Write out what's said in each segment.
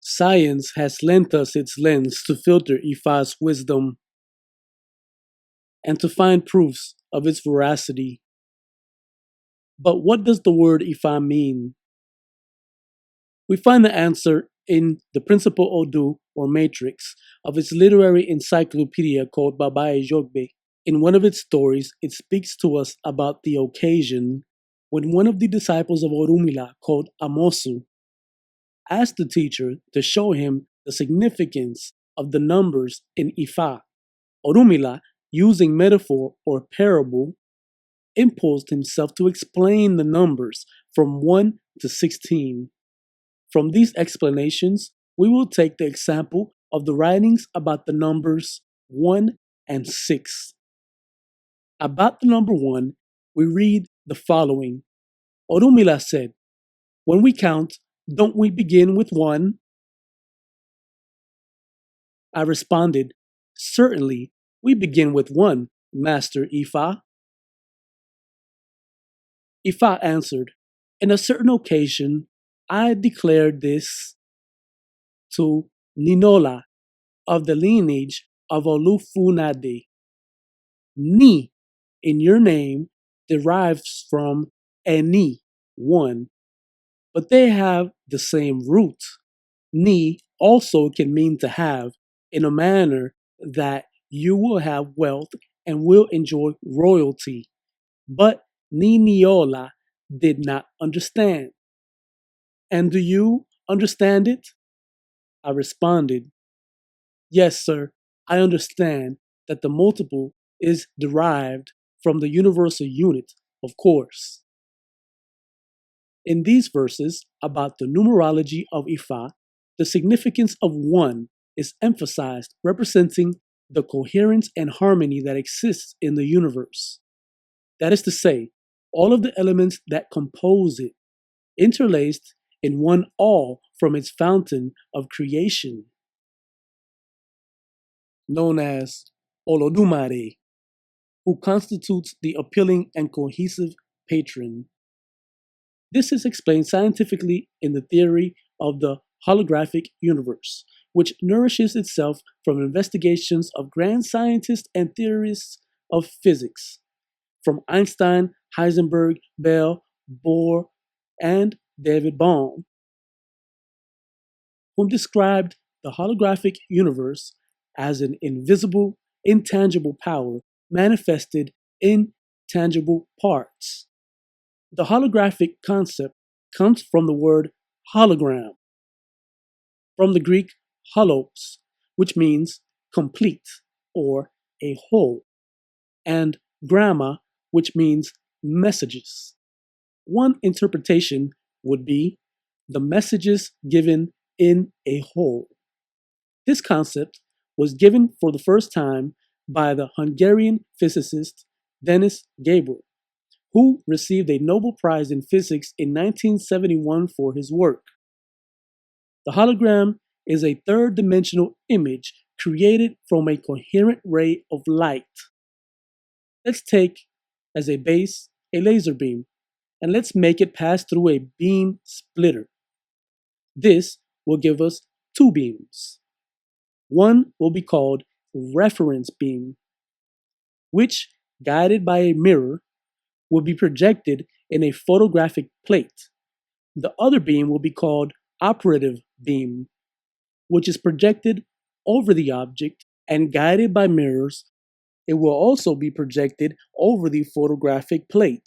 Science has lent us its lens to filter Ifa's wisdom and to find proofs of its veracity. But what does the word Ifa mean? We find the answer in the principal Odu, or matrix, of its literary encyclopedia called Babalawo. In one of its stories, it speaks to us about the occasion when one of the disciples of Orunmila, called Amosu, asked the teacher to show him the significance of the numbers in Ifa. Orunmila, using metaphor or parable, imposed himself to explain the numbers from 1 to 16. From these explanations, we will take the example of the writings about the numbers 1 and 6. About the number 1, we read the following. Orunmila said, "When we count, don't we begin with 1? I responded, "Certainly, we begin with 1, Master Ifa." Ifa answered, "In a certain occasion, I declared this to Ninola of the lineage of Olufunade. Ni in your name derives from Eni, 1, but they have the same root. Ni also can mean to have, in a manner that you will have wealth and will enjoy royalty. But Niniola did not understand. And do you understand it?" I responded, "Yes, sir, I understand that the multiple is derived from the universal unit, of course." In these verses about the numerology of Ifa, the significance of 1 is emphasized, representing the coherence and harmony that exists in the universe. That is to say, all of the elements that compose it, interlaced in one all from its fountain of creation, known as Olodumare, who constitutes the appealing and cohesive patron. This is explained scientifically in the theory of the holographic universe, which nourishes itself from investigations of grand scientists and theorists of physics, from Einstein, Heisenberg, Bell, Bohr, and David Bohm, who described the holographic universe as an invisible, intangible power manifested in tangible parts. The holographic concept comes from the word hologram, from the Greek holos, which means complete or a whole, and gramma, which means messages. One interpretation would be the messages given in a whole. This concept was given for the first time by the Hungarian physicist Denis Gabriel, who received a Nobel Prize in Physics in 1971 for his work. The hologram is a third-dimensional image created from a coherent ray of light. Let's take as a base a laser beam, and let's make it pass through a beam splitter. This will give us 2 beams. One will be called reference beam, which, guided by a mirror, will be projected in a photographic plate. The other beam will be called operative beam, which is projected over the object and guided by mirrors. It will also be projected over the photographic plate,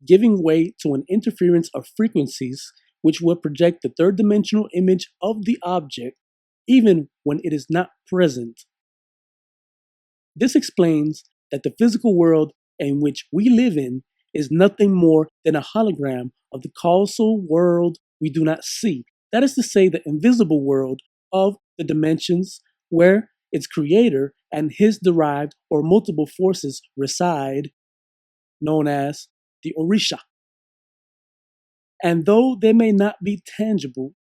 giving way to an interference of frequencies which will project the third-dimensional image of the object even when it is not present. This explains that the physical world in which we live in is nothing more than a hologram of the causal world we do not see. That is to say, the invisible world of the dimensions where its creator and his derived or multiple forces reside, known as the orisha. And though they may not be tangible,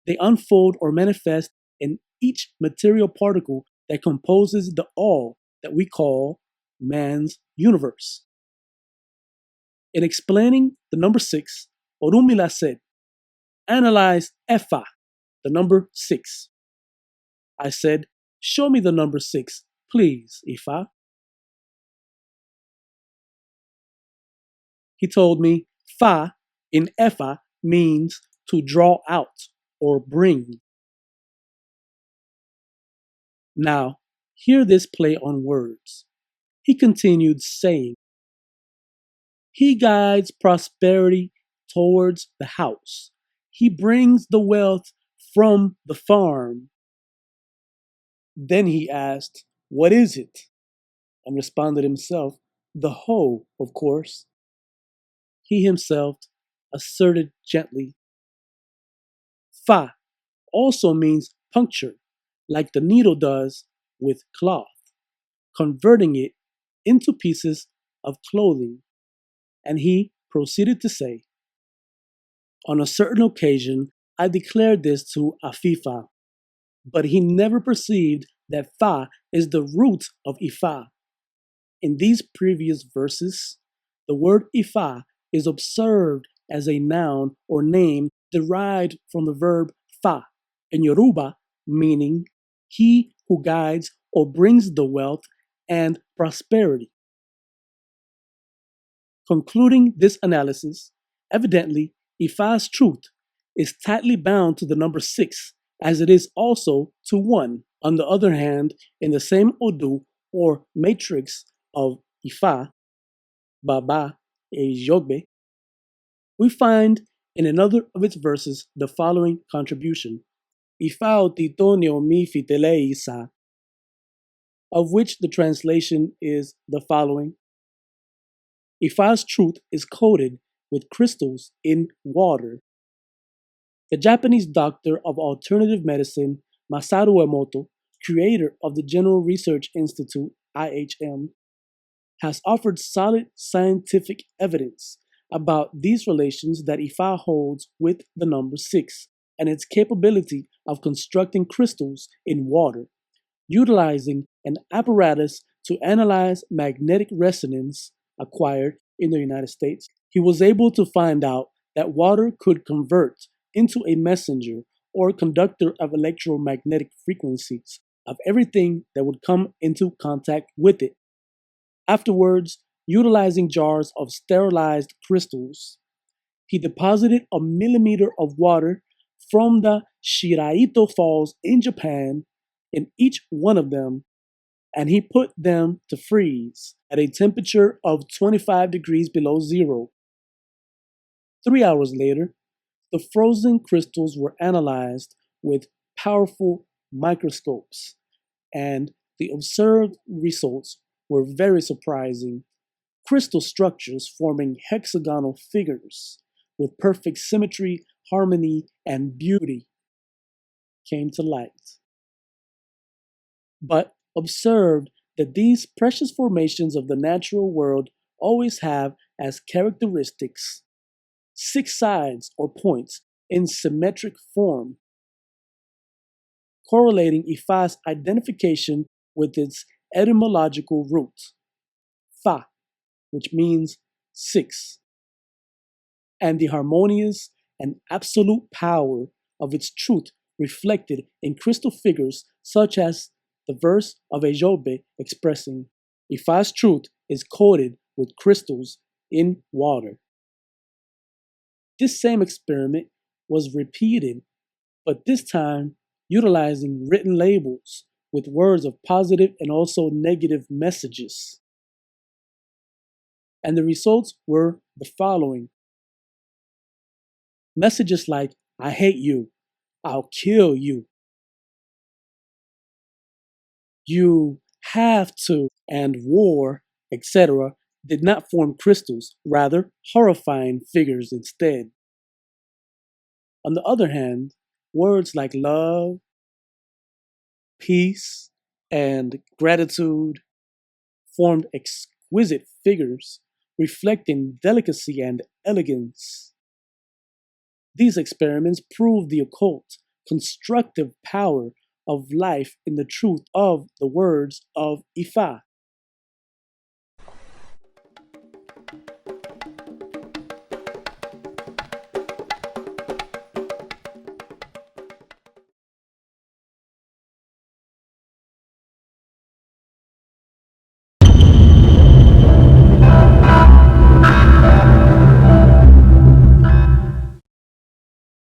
they unfold or manifest in each material particle that composes the all that we call man's universe. In explaining the number 6, Orunmila said, "Analyze Efa the number 6. I said, "Show me the number 6, please, Ifa." He told me, "Fa" in Efa means to draw out or bring. Now, hear this play on words. He continued saying, "He guides prosperity towards the house. He brings the wealth from the farm." Then he asked, "What is it?" And responded himself, "The hoe, of course." He himself asserted gently, "Fa" also means puncture, like the needle does with cloth, converting it into pieces of clothing. And he proceeded to say, "On a certain occasion, I declared this to Afifa, but he never perceived that Fa is the root of Ifa. In these previous verses, the word Ifa is observed as a noun or name derived from the verb fa in Yoruba, meaning he who guides or brings the wealth and prosperity." Concluding this analysis, evidently, Ifa's truth is tightly bound to the number 6, as it is also to 1. On the other hand, in the same Odu or matrix of Ifa, Baba e Jogbe, we find in another of its verses the following contribution: Ifa otitonio mi fiteleisa, of which the translation is the following: Ifa's truth is coated with crystals in water. The Japanese doctor of alternative medicine, Masaru Emoto, creator of the General Research Institute, IHM, has offered solid scientific evidence about these relations that Ifa holds with the number 6 and its capability of constructing crystals in water, utilizing an apparatus to analyze magnetic resonance acquired in the United States. He was able to find out that water could convert into a messenger or conductor of electromagnetic frequencies of everything that would come into contact with it. Afterwards, utilizing jars of sterilized crystals, he deposited a millimeter of water from the Shiraito Falls in Japan in each one of them, and he put them to freeze at a temperature of 25 degrees below zero. 3 hours later, the frozen crystals were analyzed with powerful microscopes, and the observed results were very surprising. Crystal structures forming hexagonal figures with perfect symmetry, harmony, and beauty came to light. But observed that these precious formations of the natural world always have as characteristics 6 sides or points in symmetric form, correlating Ifa's identification with its etymological root, fa, which means 6, and the harmonious and absolute power of its truth reflected in crystal figures such as the verse of Ejobe expressing, "Ifa's truth is coated with crystals in water." This same experiment was repeated, but this time utilizing written labels with words of positive and also negative messages. And the results were the following: messages like, "I hate you," "I'll kill you," "you have to," and "war," etc., did not form crystals, rather horrifying figures instead. On the other hand, words like love, peace, and gratitude formed exquisite figures reflecting delicacy and elegance. These experiments prove the occult, constructive power of life in the truth of the words of Ifa.